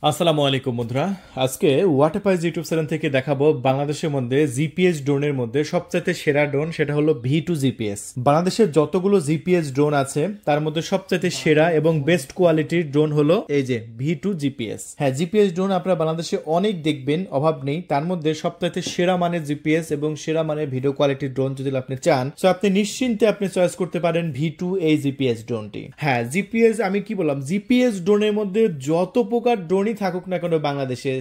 আসসালামু আলাইকুম বন্ধুরা। আজকে ওয়াটারপাইজ ইউটিউব চ্যানেল থেকে দেখাবো বাংলাদেশের মধ্যে জিপিএস ড্রোনের মধ্যে সবচেয়ে সেরা ড্রোন, সেটা হলো V2 জিপিএস। বাংলাদেশের যতগুলো জিপিএস ড্রোন আছে তার মধ্যে সবচেয়ে সেরা এবং বেস্ট কোয়ালিটির ড্রোন হলো এই যে V2 জিপিএস। হ্যাঁ, জিপিএস ড্রোন আপনারা বাংলাদেশে অনেক দেখবেন, অভাব নেই। তার মধ্যে সবচেয়ে সেরা মানের জিপিএস এবং সেরা মানের ভিডিও কোয়ালিটির ড্রোন যদি আপনি চান, তো আপনি নিশ্চিন্তে আপনি চয়েস করতে পারেন V2 এই জিপিএস ড্রোনটি। হ্যাঁ, জিপিএস আমি কি বললাম, জিপিএস ড্রোনের মধ্যে যত প্রকার ড্রোনই থাকুক না কেন বাংলাদেশে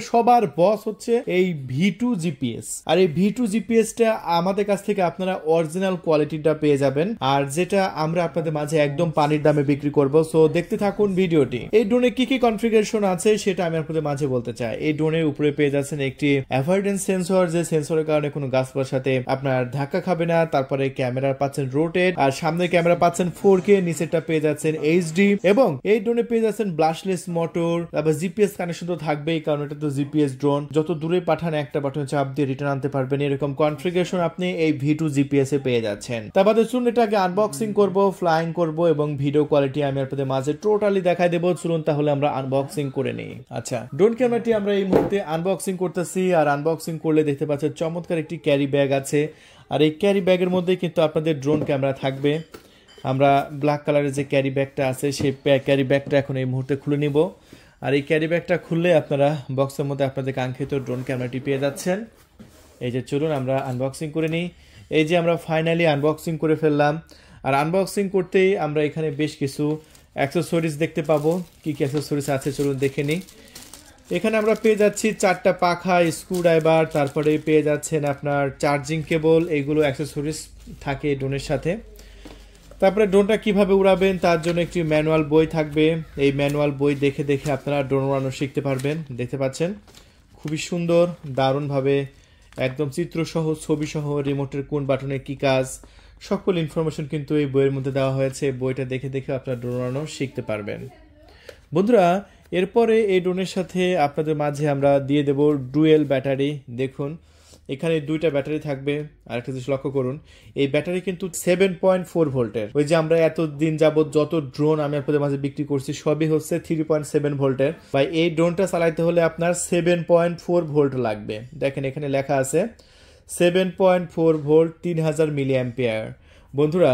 সবার বস হচ্ছে এই V2 জিপিএস। আর এই V2 জিপিএসটা আমাদের কাছ থেকে আপনারা অরিজিনাল কোয়ালিটিটা পেয়ে যাবেন, আর যেটা আমরা আপনাদের মাঝে একদম পানির দামে বিক্রি করব। সো দেখতে থাকুন ভিডিওটি। এই ড্রোনে কি কি কনফিগারেশন আছে সেটা আমি আপনাদের মাঝে বলতে চাই। এই ড্রোনের উপরে পেয়ে যাচ্ছেন একটি অ্যাভয়েডেন্স সেন্সর, যে সেন্সরের কারণে কোনো গাছপালার সাথে আপনার ধাক্কা খাবে না। তারপরে ক্যামেরা পাচ্ছেন রোটেট, আর সামনের ক্যামেরা পাচ্ছেন 4K, নিচেরটা পেয়ে যাচ্ছেন HD, এবং এই ড্রোনে পেয়ে যাচ্ছেন ব্লাস্টলেস মোটর। তারপর জিপিএস কানেকশন তো থাকবেই, কারণ এটা তো জিপিএস ড্রোন। যত দূরে পাঠান একটা বাটন চাপ দিয়ে রিটার্ন আনতে পারবেন, এরকম কনফিগারেশন আপনি এই V2 জিপিএস এ পেয়ে যাচ্ছেন। তারপরে চলুন এটাকে আনবক্সিং করব, ফ্লাইং করব, এবং ভিডিও কোয়ালিটি আমি আপনাদের মাঝে টোটালি দেখাই দেবো। চলুন তাহলে আমরা আনবক্সিং করে নিই। আচ্ছা, ড্রোন ক্যামেরাটি আমরা এই মুহূর্তে আনবক্সিং করতেছি। আর আনবক্সিং করলে দেখতে পাচ্ছেন চমৎকার একটি ক্যারি ব্যাগ আছে, আর এই ক্যারি ব্যাগের মধ্যে কিন্তু আপনাদের ড্রোন ক্যামেরা থাকবে। আমরা ব্ল্যাক কালারের যে ক্যারি ব্যাগটা আছে সেই ক্যারি ব্যাগটা এখন এই মুহূর্তে খুলে নিব। আর এই ক্যারি ব্যাগটা খুললে আপনারা বক্সের মধ্যে আপনাদের কাঙ্ক্ষিত ড্রোন ক্যামেরাটি পেয়ে যাচ্ছেন। এই যে চলুন আমরা আনবক্সিং করে নিই। এই যে আমরা ফাইনালি আনবক্সিং করে ফেললাম। আর আনবক্সিং করতেই আমরা এখানে বেশ কিছু অ্যাক্সেসরিজ দেখতে পাবো। কি কি অ্যাক্সেসরিজ আছে চলুন দেখে নিই। এখানে আমরা পেয়ে যাচ্ছি 4টা পাখা, স্ক্রুড্রাইভার, তারপরে পেয়ে যাচ্ছেন আপনার চার্জিং কেবল। এইগুলো অ্যাক্সেসরিজ থাকে ড্রোনের সাথে। তারপরে ড্রোনটা কিভাবে উড়াবেন তার জন্য একটি ম্যানুয়াল বই থাকবে। এই ম্যানুয়াল বই দেখে দেখে আপনারা ড্রোন উড়ানো শিখতে পারবেন। দেখতে পাচ্ছেন খুবই সুন্দর, দারুণভাবে একদম চিত্রসহ, ছবিসহ, রিমোটের কোন বাটনে কি কাজ, সকল ইনফরমেশন কিন্তু এই বইয়ের মধ্যে দেওয়া হয়েছে। বইটা দেখে দেখে আপনারা ড্রোন উড়ানো শিখতে পারবেন। বন্ধুরা, এরপরে এই ড্রোনের সাথে আপনাদের মাঝে আমরা দিয়ে দেব ডুয়েল ব্যাটারি। দেখুন এখানে 2টা ব্যাটারি থাকবে। আর একটা জিনিস লক্ষ্য করুন, এই ব্যাটারি কিন্তু 7.4 ভোল্টের। ওই যে আমরা এতদিন যাবত যত ড্রোন আমি আপনাদের মাঝে বিক্রি করছি সবই হচ্ছে 3.7 ভোল্টের। বা এই ড্রোনটা চালাইতে হলে আপনার 7.4 ভোল্ট লাগবে। দেখেন এখানে লেখা আছে 7.4 ভোল্ট, 3000 মিলি অ্যাম্পিয়ার। বন্ধুরা,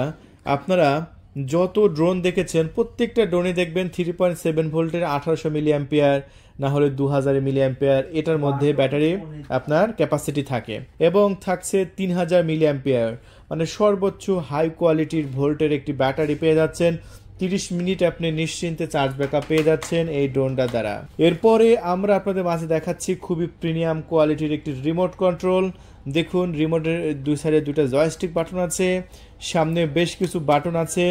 আপনারা যত ড্রোন দেখেছেন প্রত্যেকটা ড্রোনে দেখবেন 3.7 ভোল্টের 1800 মিলি অ্যাম্পিয়ার, না হলে 2000 মিলি অ্যাম্পিয়ার এটার মধ্যে ব্যাটারি আপনার ক্যাপাসিটি থাকে, এবং থাকছে 3000 মিলি অ্যাম্পিয়ার, মানে সর্বোচ্চ হাই কোয়ালিটির ভোল্টের একটি ব্যাটারি পেয়ে যাচ্ছেন। 30 মিনিট আপনি নিশ্চিন্তে চার্জ ব্যাকআপ পেয়ে যাচ্ছেন এই ড্রোনটা দ্বারা। এরপরে আমরা আপনাদের মাঝে দেখাচ্ছি খুবই প্রিমিয়াম কোয়ালিটির একটি রিমোট কন্ট্রোল। দেখুন রিমোটের দুই সাইডে 2টা জয়স্টিক বাটন আছে, সামনে বেশ কিছু বাটন আছে,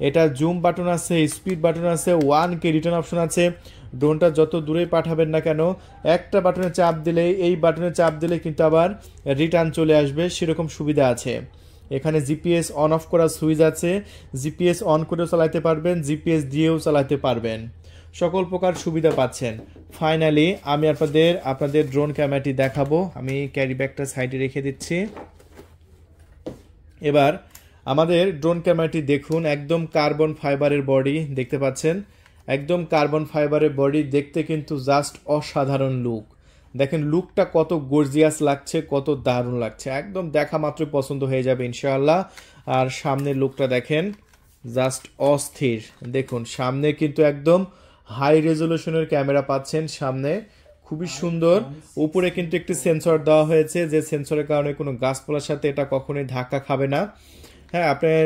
এটা জুম বাটন আছে, স্পিড বাটন আছে, 1K রিটার্ন অপশন আছে। ড্রোনটা যত দূরে পাঠাবেন না কেন একটা বাটনে চাপ দিলে, এই বাটনে চাপ দিলে কিন্তু আবার রিটার্ন চলে আসবে, সেরকম সুবিধা আছে। এখানে জিপিএস অন অফ করার সুইচ আছে, জিপিএস অন করেও চালাতে পারবেন, জিপিএস দিয়েও চালাতে পারবেন, সকল প্রকার সুবিধা পাচ্ছেন। ফাইনালি আমি আপনাদের ড্রোন ক্যামেরাটি দেখাবো। আমি ক্যারি ব্যাগটা সাইডে রেখে দিচ্ছি। এবার আমাদের ড্রোন ক্যামেরাটি দেখুন, একদম কার্বন ফাইবারের বডি দেখতে পাচ্ছেন, একদম কার্বন ফাইবারের বডি। দেখতে কিন্তু জাস্ট অসাধারণ লুক। দেখেন লুকটা কত গর্জিয়াস লাগছে, কত দারুণ লাগছে, একদম দেখা মাত্র পছন্দ হয়ে যাবে ইনশাআল্লাহ। আর সামনের লুকটা দেখেন, জাস্ট অস্থির। দেখুন সামনে কিন্তু একদম হাই রেজলিউশনের ক্যামেরা পাচ্ছেন সামনে, খুবই সুন্দর। উপরে কিন্তু একটি সেন্সর দেওয়া হয়েছে, যে সেন্সরের কারণে কোনো গাছপালার সাথে এটা কখনোই ধাক্কা খাবে না। হ্যাঁ, আপনার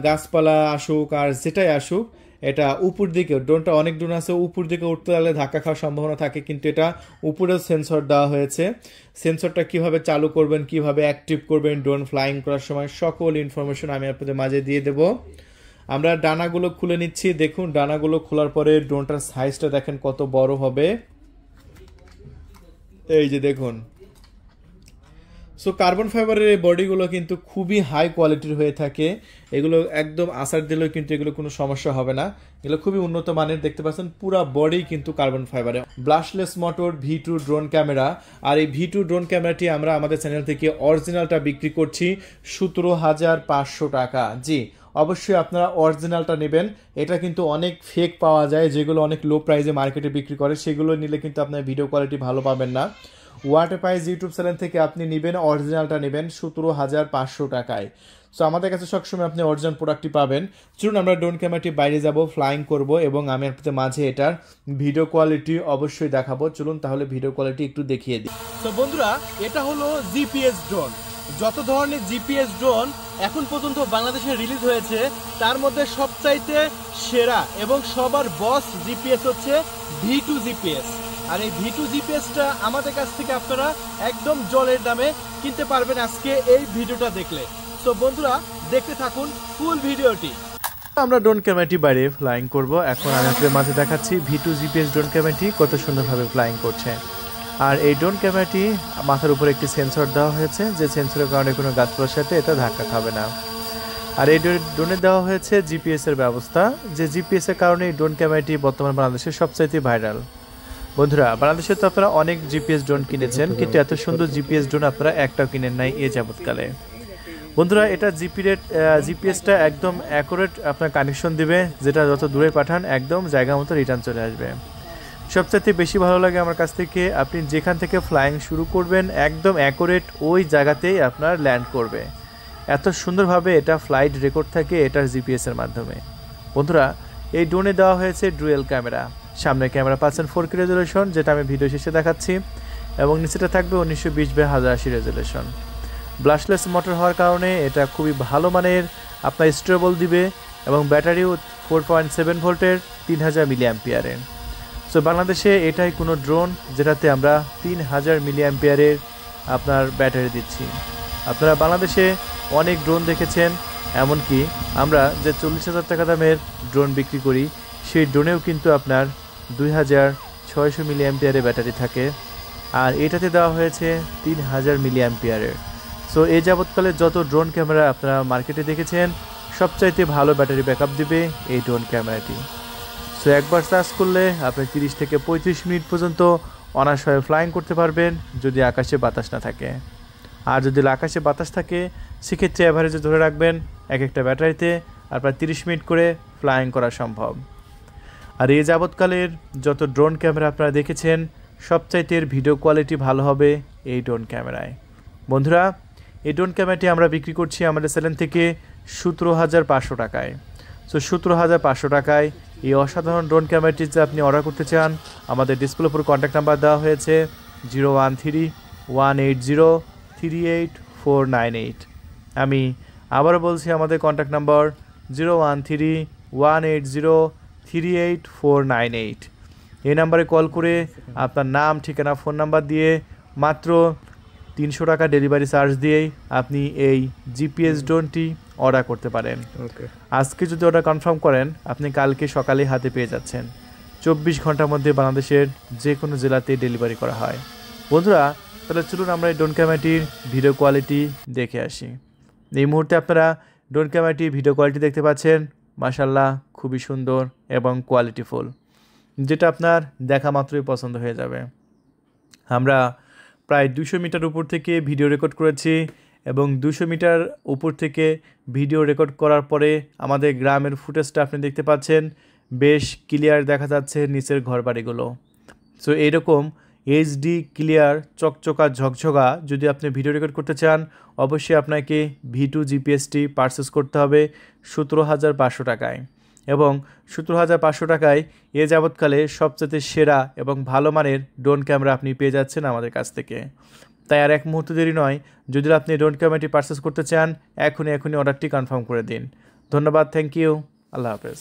গাছপালা আসুক আর যেটাই আসুক, এটা উপর দিকে, ড্রোনটা অনেক ড্রোন আছে উপর দিকে উঠতে গেলে ধাক্কা খাওয়ার সম্ভাবনা থাকে, কিন্তু এটা উপরেও সেন্সর দেওয়া হয়েছে। সেন্সরটা কিভাবে চালু করবেন, কিভাবে অ্যাক্টিভ করবেন ড্রোন ফ্লাইং করার সময়, সকল ইনফরমেশন আমি আপনাদের মাঝে দিয়ে দেব। আমরা ডানাগুলো খুলে নিচ্ছি। দেখুন ডানাগুলো খোলার পরে ড্রোনটার সাইজটা দেখেন কত বড় হবে। এই যে দেখুন, সো কার্বন ফাইবারের এই বডিগুলো কিন্তু খুবই হাই কোয়ালিটির হয়ে থাকে। এগুলো একদম আসার দিলেও কিন্তু এগুলো কোনো সমস্যা হবে না, এগুলো খুবই উন্নত মানের। দেখতে পাচ্ছেন পুরো বডি কিন্তু কার্বন ফাইবারে। Brushless motor V2 drone camera. আর এই V2 ড্রোন ক্যামেরাটি আমরা আমাদের চ্যানেল থেকে অরিজিনালটা বিক্রি করছি 17,500 টাকা। জি, অবশ্যই আপনারা অরিজিনালটা নেবেন। এটা কিন্তু অনেক ফেক পাওয়া যায়, যেগুলো অনেক লো প্রাইসে মার্কেটে বিক্রি করে, সেগুলো নিলে কিন্তু আপনার ভিডিও কোয়ালিটি ভালো পাবেন না। ওয়াটারপ্রাইজ ইউটিউব চ্যানেল থেকে আপনি নেবেন, অরিজিনালটা নেবেন 17,500 টাকায়। সো আমাদের কাছে সবসময় আপনি অরিজিনাল প্রোডাক্টটি পাবেন। চলুন আমরা ড্রোন ক্যামেরাটি বাইরে যাব, ফ্লাইং করব এবং আমি আপনাদের মাঝে এটার ভিডিও কোয়ালিটি অবশ্যই দেখাবো। চলুন তাহলে ভিডিও কোয়ালিটি একটু দেখিয়ে দিই। তো বন্ধুরা, এটা হলো জিপিএস ড্রোন। যত ধরনের জিপিএস ড্রোন এখন পর্যন্ত বাংলাদেশে রিলিজ হয়েছে, তার মধ্যে সবচাইতে সেরা এবং সবার বস জিপিএস হচ্ছে V2 জিপিএস। আর এই V2 জিপিএসটা আমাদের কাছ থেকে আপনারা একদম জলের দামে কিনতে পারবেন আজকে এই ভিডিওটা দেখলে। তো বন্ধুরা, দেখতে থাকুন ফুল ভিডিওটি। আমরা ড্রোন ক্যামেরাটি বাইরে ফ্লাইং করব। এখন আমি আপনাদের মাঝে দেখাচ্ছি V2 জিপিএস ড্রোন ক্যামেরাটি কত সুন্দরভাবে ফ্লাইং করছে। আর এই ড্রোন ক্যামেরাটি মাথার উপরে একটি সেন্সর দেওয়া হয়েছে, যে সেন্সরের কারণে কোনো গাছপালার সাথে এটা ধাক্কা খাবে না। আর এই ড্রোনে দেওয়া হয়েছে জিপিএস এর ব্যবস্থা, যে জিপিএস এর কারণে এই ড্রোন ক্যামেরাটি বর্তমান বাংলাদেশের সবচাইতে ভাইরাল। বন্ধুরা, বাংলাদেশে তো আপনারা অনেক জিপিএস ড্রোন কিনেছেন, কিন্তু এত সুন্দর জিপিএস ড্রোন আপনারা একটাও কিনেন নাই এ যাবৎকালে। বন্ধুরা, এটা জিপিএসটা একদম অ্যাকুরেট আপনার কানেকশন দিবে, যেটা যত দূরে পাঠান একদম জায়গা মতো রিটার্ন চলে আসবে। সবচাইতে বেশি ভালো লাগে আমার কাছ থেকে, আপনি যেখান থেকে ফ্লাইং শুরু করবেন একদম অ্যাকুরেট ওই জায়গাতেই আপনার ল্যান্ড করবে। এত সুন্দরভাবে এটা ফ্লাইট রেকর্ড থাকে এটার জিপিএসের মাধ্যমে। বন্ধুরা, এই ড্রোনে দেওয়া হয়েছে ডুয়েল ক্যামেরা। সামনের ক্যামেরা পাচ্ছেন 4K রেজলিউশন, যেটা আমি ভিডিও শেষে দেখাচ্ছি, এবং নিচেটা থাকবে 1920x1080 রেজলিউশন। ব্লাশলেস মোটর হওয়ার কারণে এটা খুবই ভালো মানের আপনার স্টেবল দিবে, এবং ব্যাটারিও 4.7 ভোল্টের 3000 মিলিঅ্যাম্পিয়ারের। সো বাংলাদেশে এটাই কোনো ড্রোন যেটাতে আমরা 3000 মিলিঅ্যাম্পিয়ারের আপনার ব্যাটারি দিচ্ছি। আপনারা বাংলাদেশে অনেক ড্রোন দেখেছেন, এমনকি আমরা যে 40,000 টাকা দামের ড্রোন বিক্রি করি সেই ড্রোনেও কিন্তু আপনার 2600 মিলিঅ্যাম্পিয়ারের ব্যাটারি থাকে, আর এটাতে দেওয়া হয়েছে 3000 মিলিঅ্যাম্পিয়ারের। সো এই যাবৎকালে যত ড্রোন ক্যামেরা আপনারা মার্কেটে দেখেছেন, সবচাইতে ভালো ব্যাটারি ব্যাকআপ দিবে এই ড্রোন ক্যামেরাটি। সো একবার চার্জ করলে আপনি 30 থেকে 35 মিনিট পর্যন্ত অনায়াসে ফ্লাইং করতে পারবেন, যদি আকাশে বাতাস না থাকে। আর যদি আকাশে বাতাস থাকে সেক্ষেত্রে অ্যাভারেজে ধরে রাখবেন এক একটা ব্যাটারিতে আপনার 30 মিনিট করে ফ্লাইং করা সম্ভব। আর এই যাবৎকালের যত ড্রোন ক্যামেরা আপনারা দেখেছেন, সবচাইতে ভিডিও কোয়ালিটি ভালো হবে এই ড্রোন ক্যামেরায়। বন্ধুরা, এই ড্রোন ক্যামেরাটি আমরা বিক্রি করছি আমাদের চ্যানেল থেকে 17,500 টাকায়। সো 17,500 টাকায় এই অসাধারণ ড্রোন ক্যামেরাটি যে আপনি অর্ডার করতে চান, আমাদের ডিসপ্লের উপর কন্ট্যাক্ট নাম্বার দেওয়া হয়েছে 013-180-38498। আমি আবারও বলছি, আমাদের কন্ট্যাক্ট নাম্বার 013-180-38498। এই নাম্বারে কল করে আপনার নাম, ঠিকানা, ফোন নাম্বার দিয়ে মাত্র 300 টাকা ডেলিভারি চার্জ দিয়েই আপনি এই জিপিএস ড্রোনটি অর্ডার করতে পারেন। আজকে যদি অর্ডার কনফার্ম করেন, আপনি কালকে সকালে হাতে পেয়ে যাচ্ছেন। 24 ঘন্টার মধ্যে বাংলাদেশের যে কোনো জেলাতে ডেলিভারি করা হয়। বন্ধুরা, তাহলে চলুন আমরা এই ড্রোন ক্যামেরাটির ভিডিও কোয়ালিটি দেখে আসি। এই মুহূর্তে আপনারা ড্রোন ক্যামেরাটির ভিডিও কোয়ালিটি দেখতে পাচ্ছেন। মাশাআল্লাহ, খুবই সুন্দর এবং কোয়ালিটিফুল, যেটা আপনার দেখা মাত্রই পছন্দ হয়ে যাবে। আমরা প্রায় 200 মিটার উপর থেকে ভিডিও রেকর্ড করেছি, এবং 200 মিটার উপর থেকে ভিডিও রেকর্ড করার পরে আমাদের গ্রামের ফুটেজটা আপনি দেখতে পাচ্ছেন, বেশ ক্লিয়ার দেখা যাচ্ছে নিচের ঘরবাড়িগুলো। সো এইরকম এইচডি ক্লিয়ার চকচকা ঝকঝকা যদি আপনি ভিডিও রেকর্ড করতে চান, অবশ্যই আপনাকে V2 জিপিএসটি পারচেস করতে হবে 17,500 টাকায়। এবং 17,500 টাকায় এ যাবৎকালে সবচেয়ে সেরা এবং ভালো মানের ড্রোন ক্যামেরা আপনি পেয়ে যাচ্ছেন আমাদের কাছ থেকে। তাই আর এক মুহূর্ত দেরি নয়, যদি আপনি ড্রোন ক্যামেরাটি পারচেস করতে চান, এখনই অর্ডারটি কনফার্ম করে দিন। ধন্যবাদ, থ্যাংক ইউ, আল্লাহ হাফেজ।